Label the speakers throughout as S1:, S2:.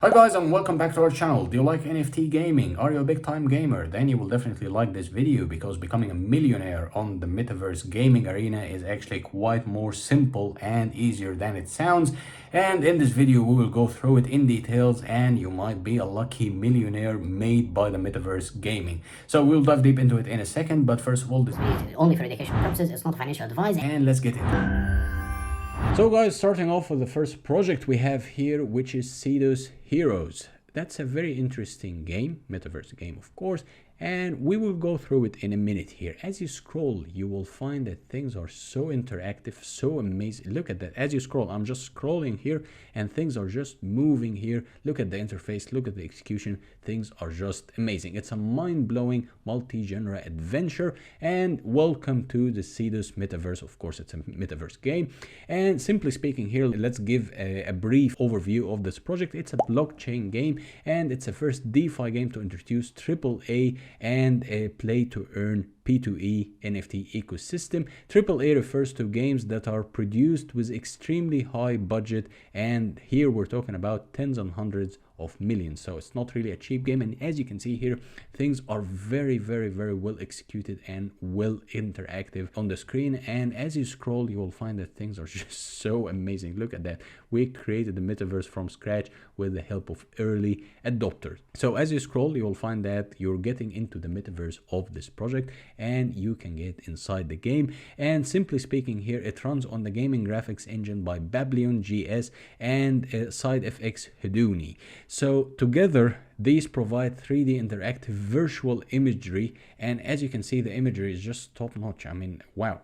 S1: Hi guys and welcome back to our channel. Do you like NFT gaming? Are you a big time gamer? Then you will definitely like this video because becoming a millionaire on the metaverse gaming arena is actually quite more simple and easier than it sounds. And in this video we will go through it in details and you might be a lucky millionaire made by the metaverse gaming. So we'll dive deep into it in a second, but first of all this video is only for educational purposes, it's not financial advice, and let's get into it. So guys, starting off with the first project we have here, which is Cedos Heroes. That's a very interesting game, metaverse game of course, and we will go through it in a minute here. As you scroll, you will find that things are so interactive, so amazing. Look at that. As you scroll, I'm just scrolling here and things are just moving here. Look at the interface, look at the execution. Things are just amazing. It's a mind-blowing multi-genre adventure, and welcome to the Cedos metaverse. Of course, it's a metaverse game. And simply speaking here, let's give a brief overview of this project. It's a blockchain game and it's a first DeFi game to introduce AAA and a play to earn P2E NFT ecosystem. AAA refers to games that are produced with extremely high budget, and here we're talking about tens and hundreds of millions, so it's not really a cheap game. And as you can see here, things are very well executed and well interactive on the screen, and as you scroll you will find that things are just so amazing. Look at that. We created the metaverse from scratch with the help of early adopters. So as you scroll you will find that you're getting into the metaverse of this project and you can get inside the game. And simply speaking here, it runs on the gaming graphics engine by Babylon GS and SideFX Houdini. So together these provide 3D interactive virtual imagery, and as you can see the imagery is just top notch. I mean, wow.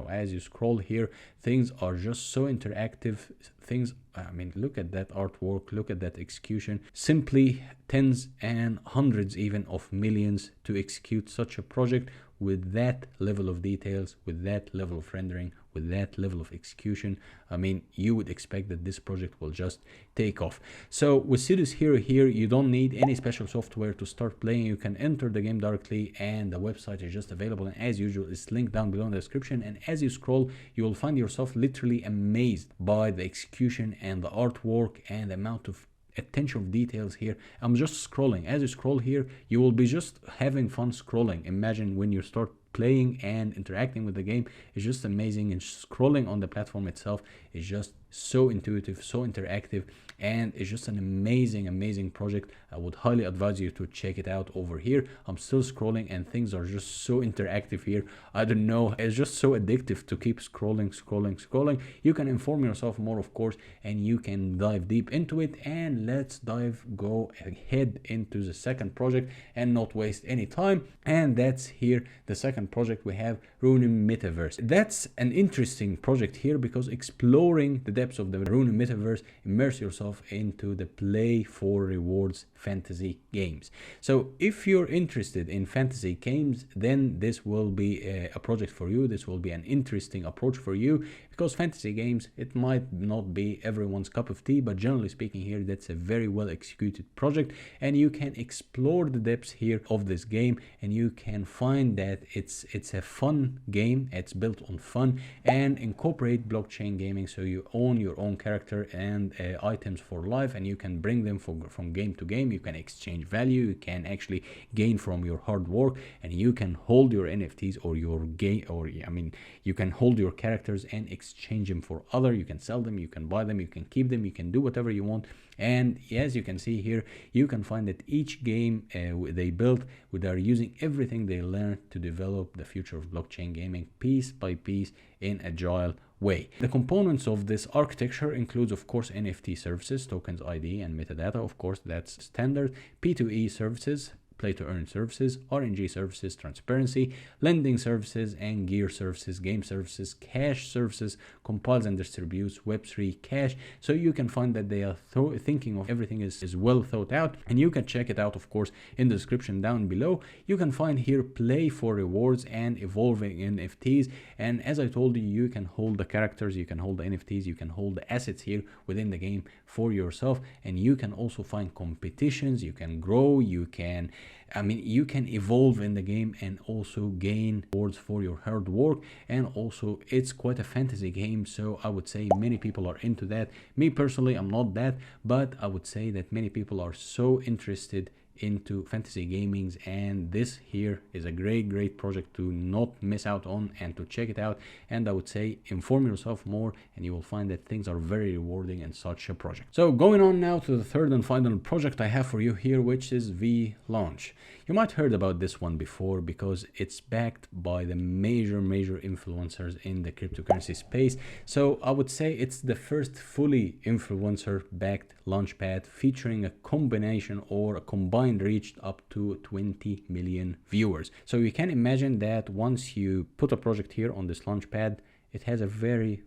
S1: As you scroll here, things are just so interactive. Things, I mean, look at that artwork, look at that execution. Simply tens and hundreds even of millions to execute such a project with that level of details, with that level of rendering, with that level of execution. I mean, you would expect that this project will just take off. So with Cedos Hero here, you don't need any special software to start playing. You can enter the game directly and the website is just available, and as usual it's linked down below in the description. And as you scroll you will find yourself literally amazed by the execution and the artwork and the amount of attention of details here. I'm just scrolling. As you scroll here you will be just having fun scrolling. Imagine when you start playing and interacting with the game, is just amazing, and scrolling on the platform itself is just so intuitive, so interactive, and it's just an amazing project. I would highly advise you to check it out over here. I'm still scrolling and things are just so interactive here. I don't know, it's just so addictive to keep scrolling. You can inform yourself more of course, and you can dive deep into it. And let's go ahead into the second project and not waste any time, and that's here the second project we have, Ronin Metaverse. That's an interesting project here because exploring the depths of the Ronin Metaverse, immerse yourself into the play for rewards fantasy games. So if you're interested in fantasy games, then this will be a project for you. This will be an interesting approach for you because fantasy games, it might not be everyone's cup of tea, but generally speaking here, that's a very well executed project, and you can explore the depths here of this game, and you can find that it's a fun game. It's built on fun and incorporate blockchain gaming, so you own your own character and items for life, and you can bring them from game to game. You can exchange value, you can actually gain from your hard work, and you can hold your NFTs or your game, or I mean you can hold your characters and exchange them for other. You can sell them, you can buy them, you can keep them, you can do whatever you want. And as you can see here, you can find that each game they built, they are using everything they learned to develop the future of blockchain gaming piece by piece in agile way. The components of this architecture includes of course NFT services, tokens ID and metadata. Of course that's standard. P2E services, play to earn services, RNG services, transparency, lending services and gear services, game services, cash services, compiles and distributes, Web3 cash. So you can find that they are thinking of everything is well thought out, and you can check it out of course in the description down below. You can find here play for rewards and evolving NFTs, and as I told you, you can hold the characters, you can hold the NFTs, you can hold the assets here within the game for yourself, and you can also find competitions, you can grow, you can I mean, you can evolve in the game and also gain rewards for your hard work. And also it's quite a fantasy game, so I would say many people are into that. Me personally, I'm not that, but I would say that many people are so interested into fantasy gamings, and this here is a great project to not miss out on and to check it out. And I would say inform yourself more, and you will find that things are very rewarding in such a project. So going on now to the third and final project I have for you here, which is V Launch. You might heard about this one before because it's backed by the major influencers in the cryptocurrency space. So I would say it's the first fully influencer backed launchpad featuring a combination or a combined reach up to 20 million viewers. So you can imagine that once you put a project here on this launchpad, it has a very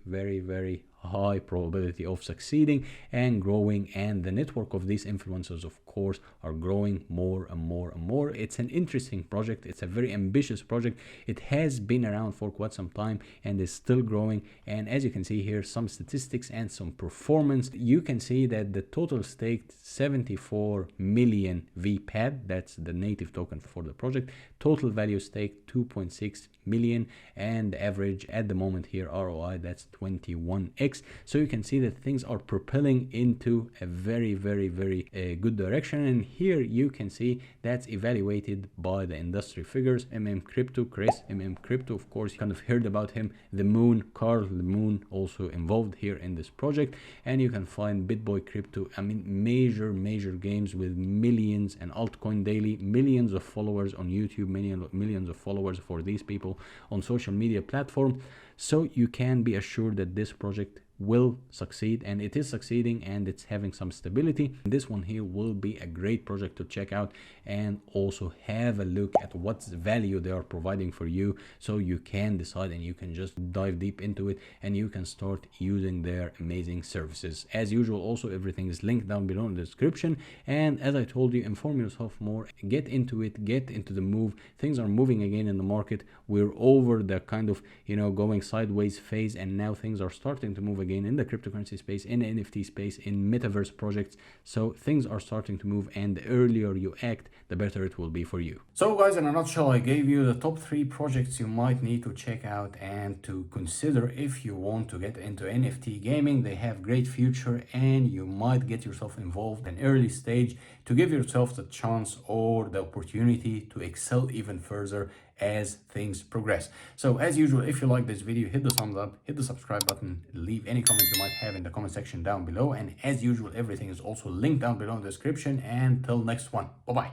S1: high probability of succeeding and growing, and the network of these influencers of course are growing more and more. It's an interesting project, it's a very ambitious project. It has been around for quite some time and is still growing. And as you can see here, some statistics and some performance, you can see that the total staked 74 million VPAD, that's the native token for the project. Total value staked 2.6 million, and the average at the moment here ROI, that's 21x. So you can see that things are propelling into a very good direction. And here you can see that's evaluated by the industry figures. Crypto, Chris Crypto, of course, you kind of heard about him. The Moon, Carl the Moon, also involved here in this project. And you can find BitBoy Crypto, I mean major games with millions, and Altcoin Daily, millions of followers on YouTube, millions of followers for these people on social media platform. So you can be assured that this project will succeed, and it is succeeding, and it's having some stability. This one here will be a great project to check out and also have a look at what's the value they are providing for you, so you can decide and you can just dive deep into it and you can start using their amazing services. As usual, also everything is linked down below in the description. And as I told you, inform yourself more, get into it, get into the move. Things are moving again in the market. We're over the kind of, you know, going sideways phase, and now things are starting to move again in the cryptocurrency space, in the NFT space, in metaverse projects. So things are starting to move, and the earlier you act, the better it will be for you. So guys, in a nutshell, I gave you the top 3 projects you might need to check out and to consider if you want to get into NFT gaming. They have great future, and you might get yourself involved in early stage to give yourself the chance or the opportunity to excel even further as things progress. So as usual, if you like this video, hit the thumbs up, hit the subscribe button, leave any comment you might have in the comment section down below. And as usual, everything is also linked down below in the description. And till next one, bye bye.